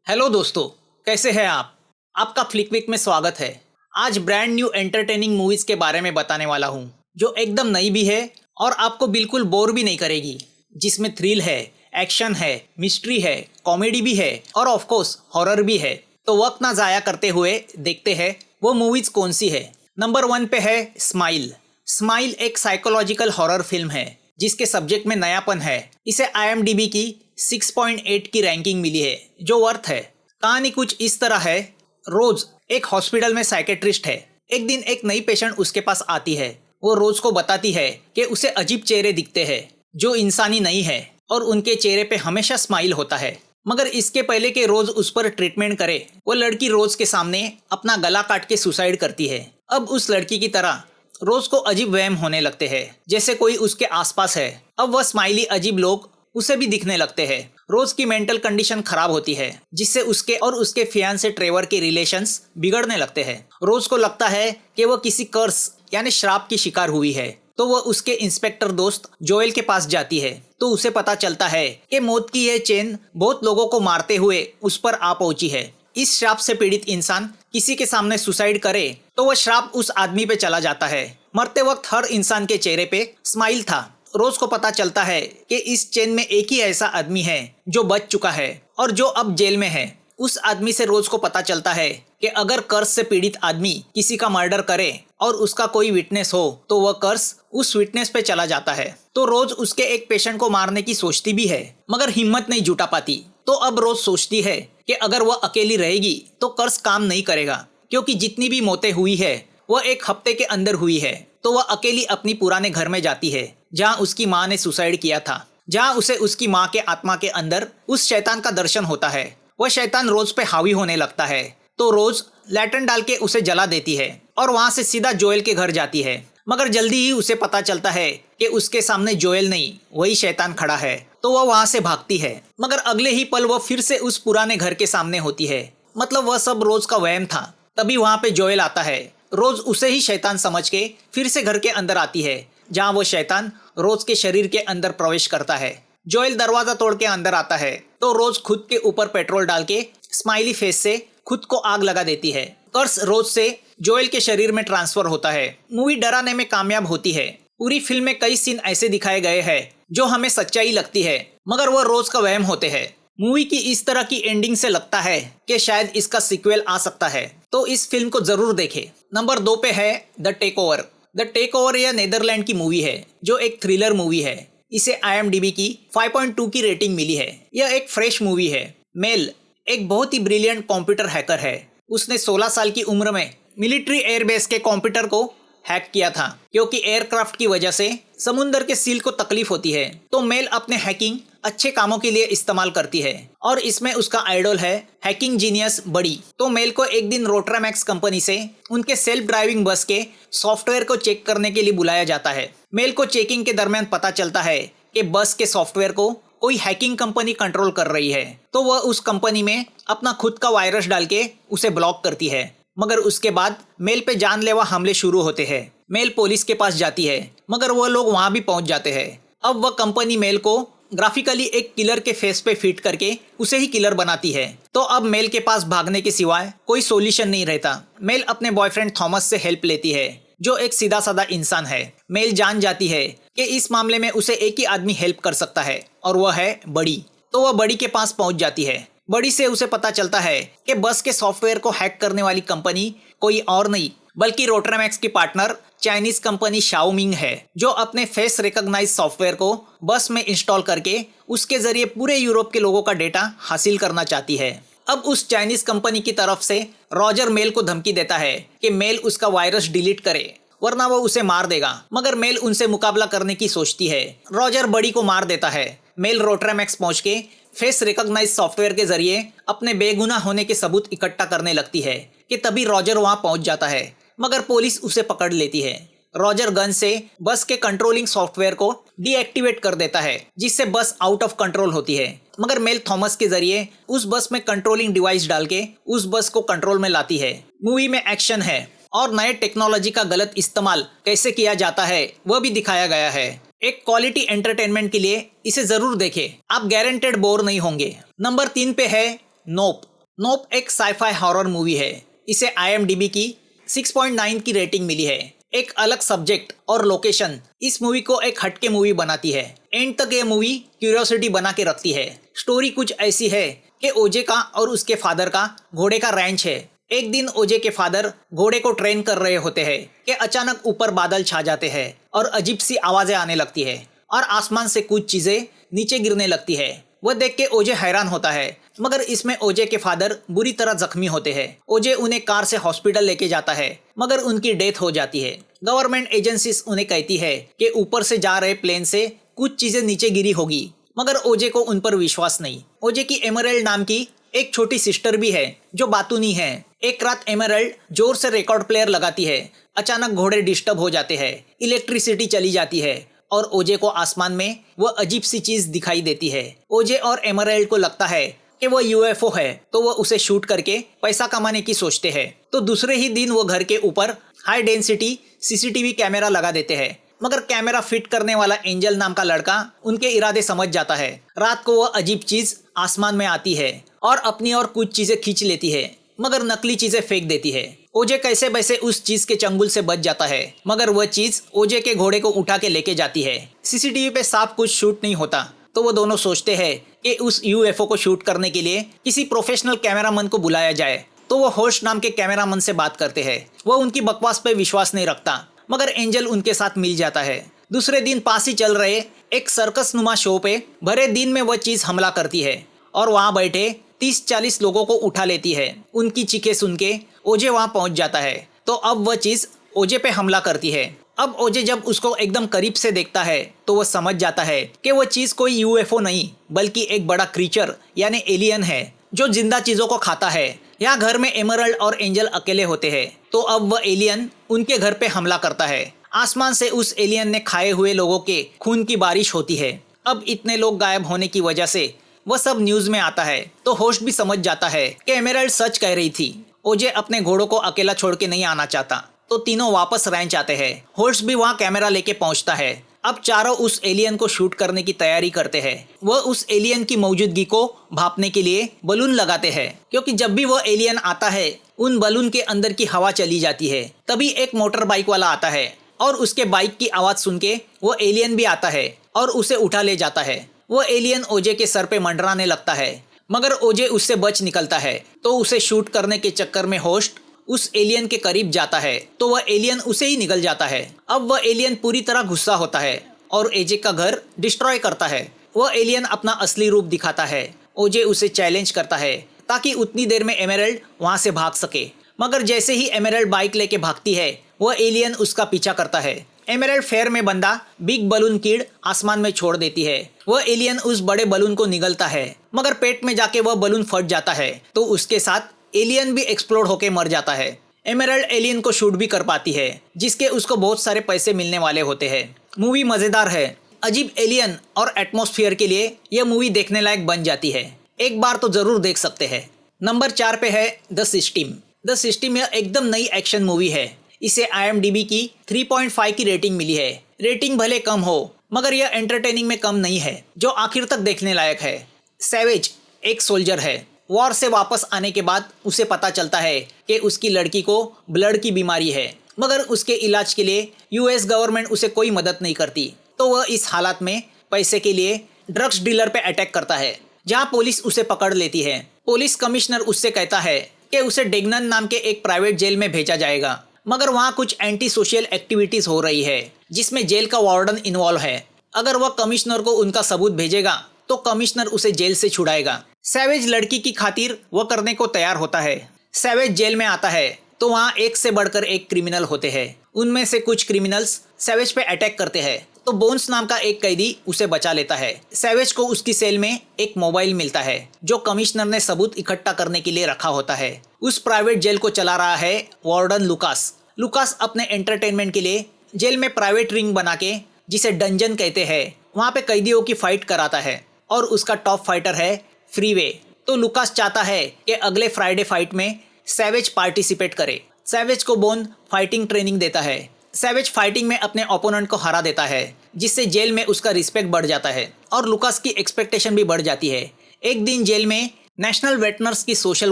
Hello दोस्तों, कैसे हैं आप? आपका फ्लिक वीक में स्वागत है। आज ब्रांड न्यू एंटरटेनिंग मूवीज के बारे में बताने वाला हूँ, जो एकदम नई भी है और आपको बिल्कुल बोर भी नहीं करेगी। जिसमें थ्रिल है, एक्शन है, मिस्ट्री है, कॉमेडी भी है और ऑफ कोर्स हॉरर भी है। तो वक्त ना जाया करते हुए देखते हैं वो मूवीज कौन सी है। नंबर 1 पे है स्माइल। स्माइल एक साइकोलॉजिकल हॉरर फिल्म है जिसके सब्जेक्ट में नयापन है। इसे IMDb की 6.8 की रैंकिंग मिली है, जो वर्थ है। कहानी कुछ इस तरह है। रोज एक हॉस्पिटल में साइकेट्रिस्ट है। एक दिन एक नई पेशेंट उसके पास आती है। वो रोज को बताती है कि उसे अजीब चेहरे दिखते हैं जो इंसानी नहीं है और उनके चेहरे पे हमेशा स्माइल होता है। मगर इसके पहले कि रोज उस पर ट्रीटमेंट करे, वो लड़की रोज के सामने अपना गला काट के सुसाइड करती है। अब उस लड़की की तरह रोज को अजीब वहम होने लगते हैं, जैसे कोई उसके आसपास है। अब वह स्माइली अजीब लोग उसे भी दिखने लगते हैं। रोज की मेंटल कंडीशन खराब होती है, जिससे उसके और उसके फियांसे ट्रेवर के रिलेशंस बिगड़ने लगते हैं। रोज को लगता है कि वह किसी कर्स यानी श्राप की शिकार हुई है। तो वह उसके इंस्पेक्टर दोस्त जोएल के पास जाती है। तो उसे पता चलता है कि मौत की यह चेन बहुत लोगों को मारते हुए उस पर आ पहुंची है। इस श्राप से पीड़ित इंसान किसी के सामने सुसाइड करे तो वह श्राप उस आदमी पे चला जाता है। मरते वक्त हर इंसान के चेहरे पे स्माइल था। रोज को पता चलता है कि इस चेन में एक ही ऐसा आदमी है जो बच चुका है और जो अब जेल में है। उस आदमी से रोज को पता चलता है कि अगर कर्स से पीड़ित आदमी किसी का मर्डर करे और उसका कोई विटनेस हो तो वह कर्स उस विटनेस पे चला जाता है। तो रोज उसके एक पेशेंट को मारने की सोचती भी है, मगर हिम्मत नहीं जुटा पाती। तो अब रोज सोचती है कि अगर वह अकेली रहेगी तो कर्स काम नहीं करेगा, क्योंकि जितनी भी मौतें हुई है वह एक हफ्ते के अंदर हुई है। तो वह अकेली अपनी पुराने घर में जाती है जहाँ उसकी माँ ने सुसाइड किया था, जहाँ उसे उसकी माँ के आत्मा के अंदर उस शैतान का दर्शन होता है। वह शैतान रोज पे हावी होने लगता है। तो रोज लैटन डाल के उसे जला देती है और वहाँ से सीधा जोएल के घर जाती है। मगर जल्दी ही उसे पता चलता है कि उसके सामने जोएल नहीं, वही शैतान खड़ा है। तो वह वहाँ से भागती है, मगर अगले ही पल वह फिर से उस पुराने घर के सामने होती है। मतलब वह सब रोज का वहम था। तभी वहाँ पे जोएल आता है। रोज उसे ही शैतान समझ के फिर से घर के अंदर आती है, जहाँ वो शैतान रोज के शरीर के अंदर प्रवेश करता है। जोएल दरवाजा तोड़ के अंदर आता है तो रोज खुद के ऊपर पेट्रोल डाल के स्माइली फेस से खुद को आग लगा देती है। कर्स रोज से जोएल के शरीर में ट्रांसफर होता है। मूवी डराने में कामयाब होती है। पूरी फिल्म में कई सीन ऐसे दिखाए गए हैं जो हमें सच्चाई लगती है, मगर वह रोज का वहम होते हैं। मूवी की इस तरह की एंडिंग से लगता है कि शायद इसका सीक्वल आ सकता है, तो इस फिल्म को जरूर देखें। नंबर 2 पे है the take over. The take over यह नीदरलैंड की मूवी है, जो एक थ्रिलर मूवी है। इसे IMDb की 5.2 की रेटिंग मिली है। यह एक फ्रेश मूवी है। मेल एक बहुत ही ब्रिलियंट कंप्यूटर हैकर है। उसने 16 साल की उम्र में मिलिट्री एयरबेस के कंप्यूटर को हैक किया था, क्योंकि एयरक्राफ्ट की वजह से समुंदर के सील को तकलीफ होती है। तो मेल अपने हैकिंग अच्छे कामों के लिए इस्तेमाल करती है और इसमें उसका आइडल है हैकिंग जीनियस बड़ी। तो मेल को एक दिन रोटरामैक्स कंपनी से उनके सेल्फ ड्राइविंग बस के सॉफ्टवेयर को चेक करने के लिए बुलाया जाता है। मेल को चेकिंग के दरमियान पता चलता है कि बस के सॉफ्टवेयर को कोई हैकिंग कंपनी कंट्रोल कर रही है। तो वह उस कंपनी में अपना खुद का वायरस डाल के उसे ब्लॉक करती है। मगर उसके बाद मेल पे जानलेवा हमले शुरू होते हैं। मेल पुलिस के पास जाती है, मगर वह लोग वहां भी पहुंच जाते हैं। अब वह कंपनी मेल को ग्राफिकली एक किलर के फेस पे फिट करके उसे ही किलर बनाती है। तो अब मेल के पास भागने के सिवाय कोई सॉल्यूशन नहीं रहता। मेल अपने बॉयफ्रेंड थॉमस से हेल्प लेती है, जो एक सीधा साधा इंसान है। मेल जान जाती है कि इस मामले में उसे एक ही आदमी हेल्प कर सकता है, और वह है बड़ी। तो वह बड़ी के पास पहुंच जाती है। बड़ी से उसे पता चलता है कि बस के सॉफ्टवेयर को हैक करने वाली कंपनी कोई और नहीं बल्कि रोटरामैक्स की पार्टनर चाइनीज कंपनी शाओमिंग है, जो अपने फेस रिकॉग्नाइज सॉफ्टवेयर को बस में इंस्टॉल करके उसके जरिए पूरे यूरोप के लोगों का डेटा हासिल करना चाहती है। अब उस चाइनीज कंपनी की तरफ से रॉजर मेल को धमकी देता है कि मेल उसका वायरस डिलीट करे, वरना वो उसे मार देगा। मगर मेल उनसे मुकाबला करने की सोचती है। रॉजर बड़ी को मार देता है। मेल रोटरामैक्स पहुंच के फेस रिकॉग्नाइज सॉफ्टवेयर के जरिए अपने बेगुनाह होने के सबूत इकट्ठा करने लगती है कि तभी रॉजर वहां पहुंच जाता है, मगर पुलिस उसे पकड़ लेती है। रॉजर गन से बस के कंट्रोलिंग सॉफ्टवेयर को डीएक्टिवेट कर देता है, जिससे बस आउट ऑफ कंट्रोल होती है। मगर मेल थॉमस के जरिए उस बस में कंट्रोलिंग डिवाइस डाल के उस बस को कंट्रोल में लाती है। मूवी में एक्शन है और नए टेक्नोलॉजी का गलत इस्तेमाल कैसे किया जाता है वह भी दिखाया गया है। एक क्वालिटी एंटरटेनमेंट के लिए इसे जरूर देखें, आप गारंटेड बोर नहीं होंगे। नंबर 3 पे है नोप। नोप एक साईफाई हॉरर मूवी है। इसे IMDb की 6.9 की रेटिंग मिली है। एक अलग सब्जेक्ट और लोकेशन इस मूवी को एक हटके मूवी बनाती है। एंड तक ये मूवी क्यूरियोसिटी बना के रखती है। स्टोरी कुछ ऐसी है कि ओजे का और उसके फादर का घोड़े का रैंच है। एक दिन ओजे के फादर घोड़े को ट्रेन कर रहे होते हैं कि अचानक ऊपर बादल छा जाते हैं और अजीब सी आवाजें आने लगती है और आसमान से कुछ चीजें नीचे गिरने लगती है। वह देख के ओजे हैरान होता है, मगर इसमें ओजे के फादर बुरी तरह जख्मी होते हैं। ओजे उन्हें कार से हॉस्पिटल लेके जाता है, मगर उनकी डेथ हो जाती है। गवर्नमेंट एजेंसीज उन्हें कहती है कि ऊपर से जा रहे प्लेन से कुछ चीजें नीचे गिरी होगी, मगर ओजे को उन पर विश्वास नहीं। ओजे की एमरल्ड नाम की एक छोटी सिस्टर भी है जो बातूनी है। एक रात एमरल्ड जोर से रिकॉर्ड प्लेयर लगाती है। अचानक घोड़े डिस्टर्ब हो जाते हैं, इलेक्ट्रिसिटी चली जाती है और ओजे को आसमान में वह अजीब सी चीज दिखाई देती है। ओजे और एमरल्ड को लगता है कि वह UFO है, तो वह उसे शूट करके पैसा कमाने की सोचते हैं। तो दूसरे ही दिन वो घर के ऊपर हाई डेंसिटी CCTV कैमरा लगा देते हैं, मगर कैमरा फिट करने वाला एंजल नाम का लड़का उनके इरादे समझ जाता है। रात को वह अजीब चीज आसमान में आती है और अपनी और कुछ चीजें खींच लेती है, मगर नकली चीजें फेंक देती है। ओजे कैसे वैसे उस चीज के चंगुल से बच जाता है, मगर वह चीज ओजे के घोड़े को उठा के लेके जाती है। CCTV पे साफ कुछ शूट नहीं होता, तो वो दोनों सोचते हैं कि उस UFO को शूट करने के लिए किसी प्रोफेशनल कैमरामैन को बुलाया जाए। तो वो होस्ट नाम के कैमरामैन से बात करते हैं। वह उनकी बकवास पे विश्वास नहीं रखता, मगर एंजल उनके साथ मिल जाता है। दूसरे दिन पास ही चल रहे एक सर्कस नुमा शो पे भरे दिन में वह चीज हमला करती है और वहाँ बैठे 30-40 लोगों को उठा लेती है। उनकी चीखें सुन के ओजे वहाँ पहुँच जाता है, तो अब वह चीज ओजे पे हमला करती है। अब ओजे जब उसको एकदम करीब से देखता है तो वह समझ जाता है कि वह चीज कोई UFO नहीं, बल्कि एक बड़ा क्रीचर यानी एलियन है जो जिंदा चीजों को खाता है। यहाँ घर में एमरल्ड और एंजल अकेले होते हैं, तो अब वह एलियन उनके घर पे हमला करता है। आसमान से उस एलियन ने खाए हुए लोगों के खून की बारिश होती है। अब इतने लोग गायब होने की वजह से वह सब न्यूज में आता है, तो होस्ट भी समझ जाता है कि एमरल्ड सच कह रही थी। ओजे अपने घोड़ों को अकेला छोड़ के नहीं आना चाहता, तो तीनों वापस रैंच आते हैं। होस्ट भी वहाँ कैमरा लेके पहुँचता है। अब चारों उस एलियन को शूट करने की तैयारी करते हैं। वह उस एलियन की मौजूदगी को भांपने के लिए बलून लगाते हैं, क्योंकि जब भी वह एलियन आता है उन बलून के अंदर की हवा चली जाती है। तभी एक मोटर बाइक वाला आता है और उसके बाइक की आवाज सुन के वो एलियन भी आता है और उसे उठा ले जाता है। वो एलियन ओजे के सर पे मंडराने लगता है, मगर ओजे उससे बच निकलता है। तो उसे शूट करने के चक्कर में होस्ट उस एलियन के करीब जाता है, तो वह एलियन उसे ही निगल जाता है। अब वह एलियन पूरी तरह गुस्सा होता है और ओजे का घर डिस्ट्रॉय करता है। वह एलियन अपना असली रूप दिखाता है। ओजे उसे चैलेंज करता है ताकि उतनी देर में एमरल्ड वहां से भाग सके, मगर जैसे ही एमरल्ड बाइक लेके भागती है वह एलियन उसका पीछा करता है। एमरल्ड फेयर में बंधा बिग बलून कीड़ आसमान में छोड़ देती है। वह एलियन उस बड़े बलून को निगलता है, मगर पेट में जाके वह बलून फट जाता है, तो उसके साथ एलियन भी एक्सप्लोड होके मर जाता है। एमरल्ड एलियन को शूट भी कर पाती है, जिसके उसको बहुत सारे पैसे मिलने वाले होते हैं। मूवी मजेदार है। अजीब एलियन और एटमॉस्फेयर के लिए यह मूवी देखने लायक बन जाती है। एक बार तो जरूर देख सकते हैं। नंबर 4 पे है द सिस्टम। द सिस्टम यह एकदम नई एक्शन मूवी है। इसे IMDb की 3.5 की रेटिंग मिली है। रेटिंग भले कम हो, मगर यह एंटरटेनिंग में कम नहीं है, जो आखिर तक देखने लायक है। सैवेज एक सोल्जर है। वॉर से वापस आने के बाद उसे पता चलता है कि उसकी लड़की को ब्लड की बीमारी है, मगर उसके इलाज के लिए US गवर्नमेंट उसे कोई मदद नहीं करती। तो वह इस हालात में पैसे के लिए ड्रग्स डीलर पे अटैक करता है, जहां पुलिस उसे पकड़ लेती है। पुलिस कमिश्नर उससे कहता है कि उसे डेगनन नाम के एक प्राइवेट जेल में भेजा जाएगा, मगर वहाँ कुछ एंटी सोशल एक्टिविटीज हो रही है, जिसमें जेल का वार्डन इन्वॉल्व है। अगर वह कमिश्नर को उनका सबूत भेजेगा तो कमिश्नर उसे जेल से छुड़ाएगा। सैवेज लड़की की खातिर वह करने को तैयार होता है। सैवेज जेल में आता है तो वहाँ एक से बढ़कर एक क्रिमिनल होते हैं। उनमें से कुछ क्रिमिनल्स सैवेज पे अटैक करते हैं, तो बोन्स नाम का एक कैदी उसे बचा लेता है। सैवेज को उसकी सेल में एक मोबाइल मिलता है, जो कमिश्नर ने सबूत इकट्ठा करने के लिए रखा होता है। उस प्राइवेट जेल को चला रहा है वार्डन लुकास। लुकास अपने एंटरटेनमेंट के लिए जेल में प्राइवेट रिंग बना के, जिसे डंजन कहते हैं, वहाँ पे कैदियों की फाइट कराता है और उसका टॉप फाइटर है फ्रीवे। तो लुकास चाहता है कि अगले फ्राइडे फाइट में सैवेज पार्टिसिपेट करे। सैवेज को बोन फाइटिंग ट्रेनिंग देता है। सैवेज फाइटिंग में अपने ओपोनेंट को हरा देता है, जिससे जेल में उसका रिस्पेक्ट बढ़ जाता है और लुकास की एक्सपेक्टेशन भी बढ़ जाती है। एक दिन जेल में नेशनल वेट नर्स की सोशल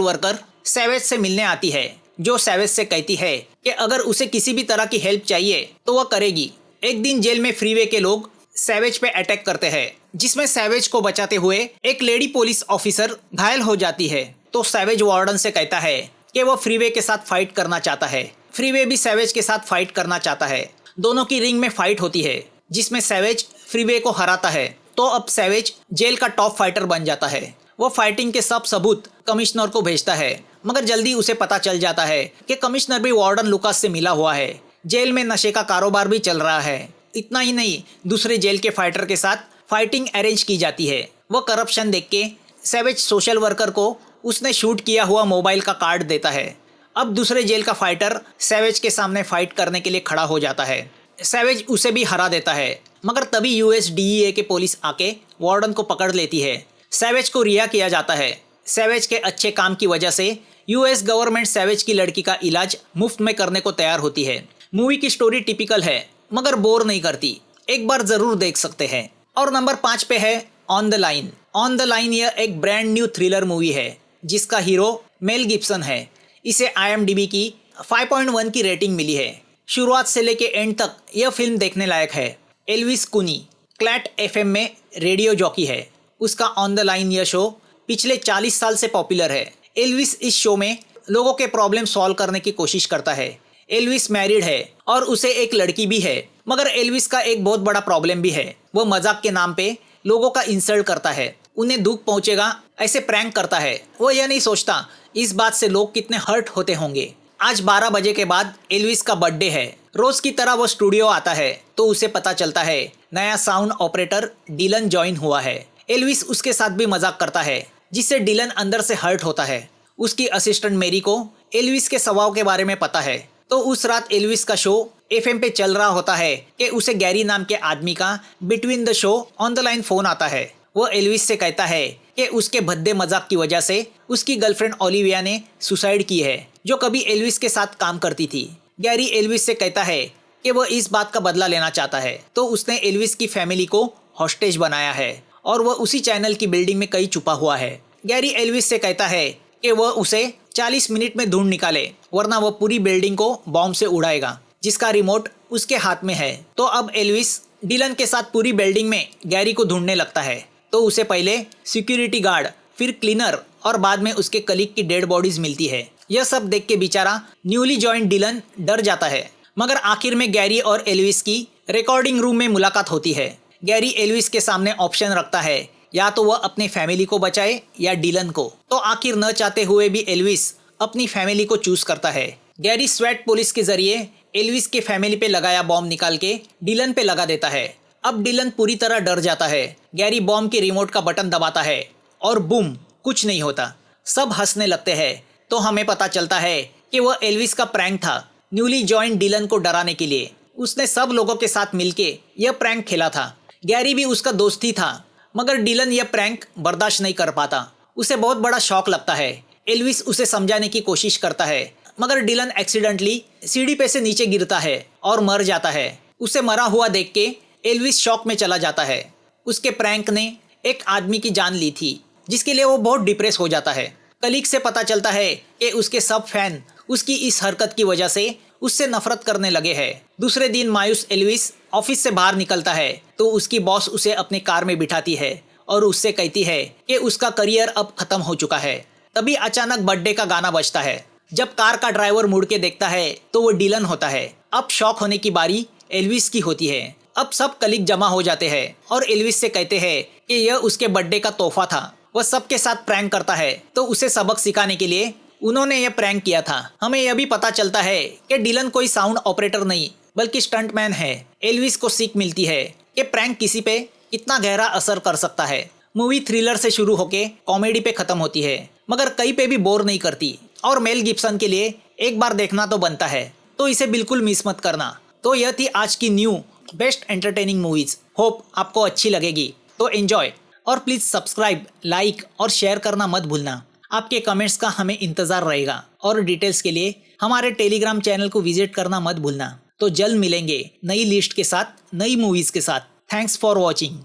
वर्कर सैवेज से मिलने आती है, जो सैवेज से कहती है कि अगर उसे किसी भी तरह की हेल्प चाहिए तो वह करेगी। एक दिन जेल में फ्रीवे के लोग सैवेज पे अटैक करते हैं, जिसमें सैवेज को बचाते हुए एक लेडी पुलिस ऑफिसर घायल हो जाती है। तो सैवेज वार्डन से कहता है कि वह फ्रीवे के साथ फाइट करना चाहता है। फ्रीवे भी सैवेज के साथ फाइट करना चाहता है। दोनों की रिंग में फाइट होती है, जिसमें सैवेज फ्रीवे को हराता है। तो अब सैवेज जेल का टॉप फाइटर बन जाता है। वो फाइटिंग के सब सबूत कमिश्नर को भेजता है, मगर जल्दी उसे पता चल जाता है कि कमिश्नर भी वार्डन लुकास से मिला हुआ है। जेल में नशे का कारोबार भी चल रहा है। इतना ही नहीं, दूसरे जेल के फाइटर के साथ फाइटिंग अरेंज की जाती है। वो करप्शन देख के सैवेज सोशल वर्कर को उसने शूट किया हुआ मोबाइल का कार्ड देता है। अब दूसरे जेल का फाइटर सैवेज के सामने फाइट करने के लिए खड़ा हो जाता है। सैवेज उसे भी हरा देता है, मगर तभी यूएस डीईए के पुलिस आके वार्डन को पकड़ लेती है। सैवेज को रिहा किया जाता है। सैवेज के अच्छे काम की वजह से यूएस गवर्नमेंट सैवेज की लड़की का इलाज मुफ्त में करने को तैयार होती है। मूवी की स्टोरी टिपिकल है, मगर बोर नहीं करती। एक बार जरूर देख सकते हैं। और नंबर 5 पे है on the line. On the line यह एक ब्रांड न्यू थ्रिलर मूवी है, जिसका हीरो मेल गिब्सन है। इसे IMDb की 5.1 की रेटिंग मिली है। शुरुआत से लेके एंड तक यह फिल्म देखने लायक है। एल्विस कुनी क्लैट FM में रेडियो जॉकी है। उसका ऑन द लाइन यह शो पिछले 40 साल से पॉपुलर है। एल्विस इस शो में लोगों के प्रॉब्लम सॉल्व करने की कोशिश करता है। एल्विस मैरिड है और उसे एक लड़की भी है, मगर एल्विस का एक बहुत बड़ा प्रॉब्लम भी है। वह मजाक के नाम पे लोगों का इंसल्ट करता है, उन्हें दुख पहुंचेगा ऐसे प्रैंक करता है। वो यह नहीं सोचता इस बात से लोग कितने हर्ट होते होंगे। आज 12 बजे के बाद एल्विस का बर्थडे है। रोज की तरह वो स्टूडियो आता है तो उसे पता चलता है नया साउंड ऑपरेटर डिलन ज्वाइन हुआ है। एल्विस उसके साथ भी मजाक करता है, जिससे डिलन अंदर से हर्ट होता है। उसकी असिस्टेंट मेरी को एल्विस के स्वभाव के बारे में पता है। तो उस रात एल्विस का शो FM पे चल रहा होता है कि उसे गैरी नाम के आदमी का between the show on the line phone आता है। वो एल्विस से कहता है कि उसके भद्दे मजाक की वजह से उसकी गर्लफ्रेंड ओलिविया ने सुसाइड की है, जो कभी एल्विस के साथ काम करती थी। गैरी एल्विस से कहता है कि वह इस बात का बदला लेना चाहता है। तो उसने एल्विस की फैमिली को हॉस्टेज बनाया है और वह उसी चैनल की बिल्डिंग में कहीं छुपा हुआ है। गैरी एल्विस से कहता है कि वह उसे 40 मिनट में ढूंढ निकाले, वरना वह पूरी बिल्डिंग को बॉम्ब से उड़ाएगा, जिसका रिमोट उसके हाथ में है। तो अब एल्विस डिलन के साथ पूरी बिल्डिंग में गैरी को ढूंढने लगता है। तो उसे पहले सिक्योरिटी गार्ड, फिर क्लीनर और बाद में उसके कलीग की डेड बॉडीज मिलती है। यह सब देख के बेचारा न्यूली ज्वाइंट डिलन डर जाता है, मगर आखिर में गैरी और एल्विस की रिकॉर्डिंग रूम में मुलाकात होती है। गैरी एल्विस के सामने ऑप्शन रखता है, या तो वह अपने फैमिली को बचाए या डिलन को। तो आखिर न चाहते हुए भी एल्विस अपनी फैमिली को चूज करता है। गैरी स्वेट पुलिस के जरिए एल्विस के फैमिली पे लगाया बॉम्ब निकाल के डिलन पे लगा देता है। अब डिलन पूरी तरह डर जाता है। गैरी बॉम्ब के रिमोट का बटन दबाता है और बूम, कुछ नहीं होता। सब हंसने लगते हैं। तो हमें पता चलता है कि वह एल्विस का प्रैंक था, न्यूली ज्वाइंट डिलन को डराने के लिए। उसने सब लोगों के साथ मिलके यह प्रैंक खेला था। गैरी भी उसका दोस्त ही था, मगर डिलन यह प्रैंक बर्दाश्त नहीं कर पाता। उसे बहुत बड़ा शॉक लगता है। एल्विस उसे समझाने की कोशिश करता है, मगर डिलन एक्सीडेंटली सीढ़ी पे से नीचे गिरता है और मर जाता है। उसे मरा हुआ देख के एल्विस शॉक में चला जाता है। उसके प्रैंक ने एक आदमी की जान ली थी, जिसके लिए वो बहुत डिप्रेस हो जाता है। कलीग से पता चलता है कि उसके सब फैन उसकी इस हरकत की वजह से उससे नफरत करने लगे हैं। दूसरे दिन मायूस एल्विस ऑफिस से बाहर निकलता है तो उसकी बॉस उसे अपने कार में बिठाती है और उससे कहती है कि उसका करियर अब खत्म हो चुका है। तभी अचानक बर्थडे का गाना बजता है। जब कार का ड्राइवर मुड़ के देखता है तो वो डिलन होता है। अब शॉक होने की बारी एल्विस की होती है। अब सब कलीग जमा हो जाते हैं और एल्विस से कहते हैं कि यह उसके बर्थडे का तोहफा था। वह सबके साथ प्रैंक करता है, तो उसे सबक सिखाने के लिए उन्होंने यह प्रैंक किया था। हमें यह भी पता चलता है कि डिलन कोई साउंड ऑपरेटर नहीं बल्कि स्टंटमैन है। एल्विस को सीख मिलती है कि प्रैंक किसी पे कितना गहरा असर कर सकता है। मूवी थ्रिलर से शुरू होके कॉमेडी पे खत्म होती है, मगर कहीं पे भी बोर नहीं करती और मेल गिब्सन के लिए एक बार देखना तो बनता है, तो इसे बिल्कुल मिस मत करना। तो यह थी आज की new best entertaining movies. Hope आपको अच्छी लगेगी, तो एंजॉय और प्लीज सब्सक्राइब, लाइक और शेयर करना मत भूलना। आपके कमेंट्स का हमें इंतजार रहेगा और डिटेल्स के लिए हमारे टेलीग्राम चैनल को विजिट करना मत भूलना। तो जल्द मिलेंगे नई लिस्ट के साथ, नई मूवीज के साथ। Thanks for watching.